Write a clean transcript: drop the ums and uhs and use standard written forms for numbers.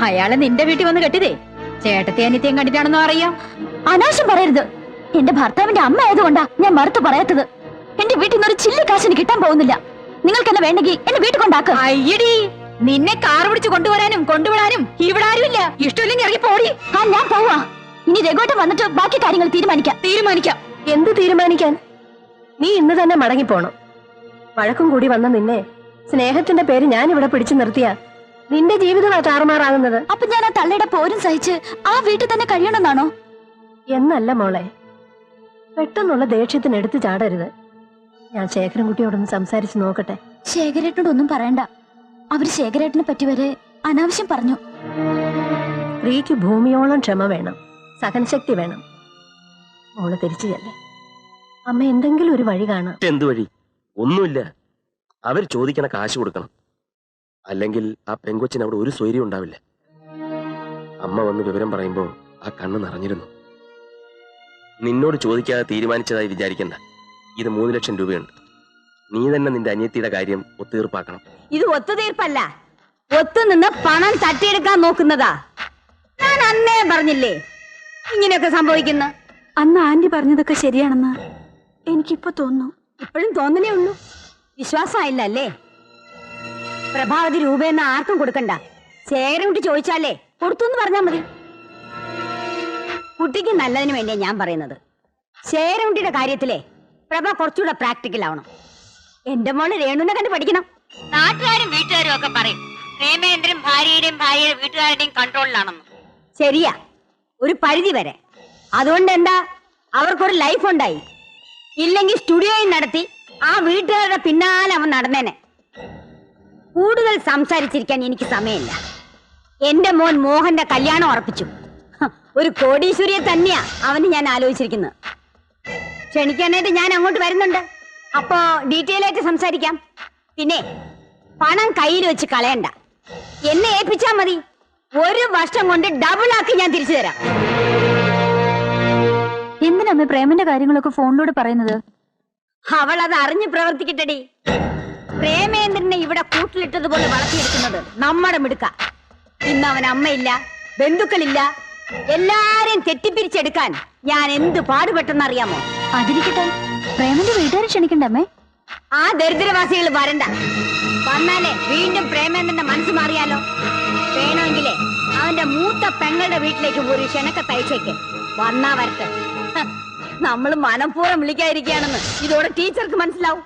അയാളെ നിന്റെ വീട്ടിൽ വന്ന് കെട്ടിയതേ ചേട്ടത്തെ അനിത്യം കണ്ടിട്ടാണെന്നോ അറിയാം. അനാവശ്യം പറയരുത്. എന്റെ ഭർത്താവിന്റെ അമ്മ ആയതുകൊണ്ടാ ഞാൻ മറുത്തു പറയാത്തത്. എന്റെ വീട്ടിൽ നിന്ന് ഒരു ചില്ലി കാശിന് കിട്ടാൻ പോകുന്നില്ല. നിങ്ങൾക്ക് എന്നെ വേണ്ടെങ്കിൽ എന്നെ വീട്ടിൽ കൊണ്ടാക്ക. അയ്യടി, നിന്നെ കാർ പിടിച്ച് കൊണ്ടുവരാനും കൊണ്ടുവിടാനും ഇവിടെ ആരുമില്ല. ഇഷ്ടമില്ലെങ്കിൽ ഇറങ്ങി പോടി. ഞാൻ പോവാ. ഇനി രഘുവേട്ടൻ വന്നിട്ട് ബാക്കി കാര്യങ്ങൾ തീരുമാനിക്കാം. എന്ത് തീരുമാനിക്കാൻ? നീ ഇന്ന് തന്നെ മടങ്ങിപ്പോണം. വഴക്കും കൂടി വന്ന നിന്നെ സ്നേഹത്തിന്റെ പേര് ഞാൻ ഇവിടെ പിടിച്ചു നിർത്തിയ നിന്റെ ജീവിതമാണ് താറുമാറാകുന്നത്. അപ്പൊ ഞാൻ ആ തള്ളയുടെ പോരും സഹിച്ച് ആ വീട്ടിൽ തന്നെ കഴിയണമെന്നാണോ? എന്നല്ല മോളെ, പെട്ടെന്നുള്ള ദേഷ്യത്തിന് എടുത്തു ചാടരുത്. ഞാൻ ശേഖരൻകുട്ടിയോടൊന്ന് സംസാരിച്ച് നോക്കട്ടെ. ശേഖരേട്ടനോടൊന്നും പറയണ്ട. അവര് ശേഖരേട്ടനെ പറ്റി വരെ അനാവശ്യം പറഞ്ഞു. സ്ത്രീക്ക് ഭൂമിയോളം ക്ഷമ വേണം, സഹനശക്തി വേണം. മോള് തിരിച്ചു ചെല്ലേ. അമ്മ എന്തെങ്കിലും ഒരു വഴി കാണാം. എന്ത് വഴി? ഒന്നുമില്ല. അവർ ചോദിക്കണ കാശ് കൊടുക്കണം. അല്ലെങ്കിൽ ആ പെങ്കൊച്ചിന് അവിടെ ഒരു സ്വൈര്യം ഉണ്ടാവില്ല. അമ്മ വന്ന് വിവരം പറയുമ്പോ ആ കണ്ണ് നിറഞ്ഞിരുന്നു. നിന്നോട് ചോദിക്കാതെ തീരുമാനിച്ചതായി വിചാരിക്കണ്ട. ഇത് 3 ലക്ഷം രൂപയുണ്ട്. നീ തന്നെ നിന്റെ അനിയത്തിയുടെ കാര്യം ഒത്തുതീർപ്പാക്കണം. ഇത് ഒത്തുതീർപ്പല്ല, ഒത്തുനിന്ന് പണം തട്ടിയെടുക്കാൻ നോക്കുന്നതാ. ഞാൻ അന്നേ പറഞ്ഞില്ലേ ഇങ്ങനെയൊക്കെ സംഭവിക്കുന്ന. അന്ന് ആന്റി പറഞ്ഞതൊക്കെ ശരിയാണെന്ന് എനിക്കിപ്പോ തോന്നുന്നു. ഇപ്പോഴും തോന്നലേ ഉള്ളൂ. വിശ്വാസമായില്ല അല്ലേ? പ്രഭാവതി രൂപയെന്ന് ആർക്കും കൊടുക്കണ്ട. ശേഖരൻകുട്ടി ചോദിച്ചാലേ കൊടുത്തു പറഞ്ഞാൽ മതി. കുട്ടിക്ക് നല്ലതിന് വേണ്ടിയാ ഞാൻ പറയുന്നത്. ശേഖരൻകുട്ടിയുടെ കാര്യത്തിലെ പ്രഭ കുറച്ചുകൂടെ പ്രാക്ടിക്കൽ ആവണം. എന്റെ മോള് രേണുവിനെ കണ്ട് പഠിക്കണം. നാട്ടുകാരും വീട്ടുകാരും ഒക്കെ പറയും പ്രേമേന്ദ്രൻ ഭാര്യയുടെയും ഭാര്യയുടെ വീട്ടുകാരുടെയും കൺട്രോളിലാണെന്ന്. ശരിയാ, ഒരു പരിധി വരെ. അതുകൊണ്ട് എന്താ, അവർക്കൊരു ലൈഫ് ഉണ്ടായി. ഇല്ലെങ്കിൽ സ്റ്റുഡിയോയിൽ നടത്തി ആ വീട്ടുകാരുടെ പിന്നാലെ അവൻ നടന്നേനെ. കൂടുതൽ സംസാരിച്ചിരിക്കാൻ എനിക്ക് സമയമില്ല. എന്റെ മോൻ മോഹന്റെ കല്യാണം ഉറപ്പിച്ചു. ഒരു കോടീശ്വരിയെ തന്നെയാ അവന് ഞാൻ ആലോചിച്ചിരിക്കുന്നത്. ക്ഷണിക്കാനായിട്ട് ഞാൻ അങ്ങോട്ട് വരുന്നുണ്ട്. അപ്പോ ഡീറ്റെയിൽ ആയിട്ട് സംസാരിക്കാം. പിന്നെ പണം കയ്യിൽ വെച്ച് കളയണ്ട, എന്നെ ഏൽപ്പിച്ചാ മതി. 1 വർഷം കൊണ്ട് ഡബിൾ ആക്കി ഞാൻ തിരിച്ചു തരാം. എന്തിനമ്മ പ്രേമന്റെ കാര്യങ്ങളൊക്കെ ഫോണിലൂടെ പറയുന്നത്? അവൾ അത് അറിഞ്ഞ് പ്രവർത്തിക്കട്ടെടി. പ്രേമേന്ദ്രനെ ഇവിടെ കൂട്ടിലിട്ടതുപോലെ വളർത്തിയെടുക്കുന്നത് നമ്മുടെ മിടുക്ക. ഇന്ന് അവൻ അമ്മയില്ല, ബന്ധുക്കളില്ല. എല്ലാരെയും തെറ്റിപ്പിരിച്ചെടുക്കാൻ ഞാൻ എന്ത് പാടുപെട്ടെന്നറിയാമോ? അതിരിക്കട്ടെ, പ്രേമന്റെ വീട്ടുകാരെ ക്ഷണിക്കണ്ടമ്മേ. ആ ദരിദ്രവാസികൾ വരണ്ട. വന്നാലേ വീണ്ടും പ്രേമേന്ദ്രന്റെ മനസ്സ് മാറിയാലോ. വേണമെങ്കിലേ അവന്റെ മൂത്ത പെങ്ങളുടെ വീട്ടിലേക്ക് ഒരു ക്ഷണക്കത്ത് അയച്ചേക്ക്. വന്നാ വരട്ടെ. നമ്മൾ മനഃപൂർവ്വം വിളിക്കാതിരിക്കുകയാണെന്ന് ഇതോടെ ടീച്ചർക്ക് മനസ്സിലാവും.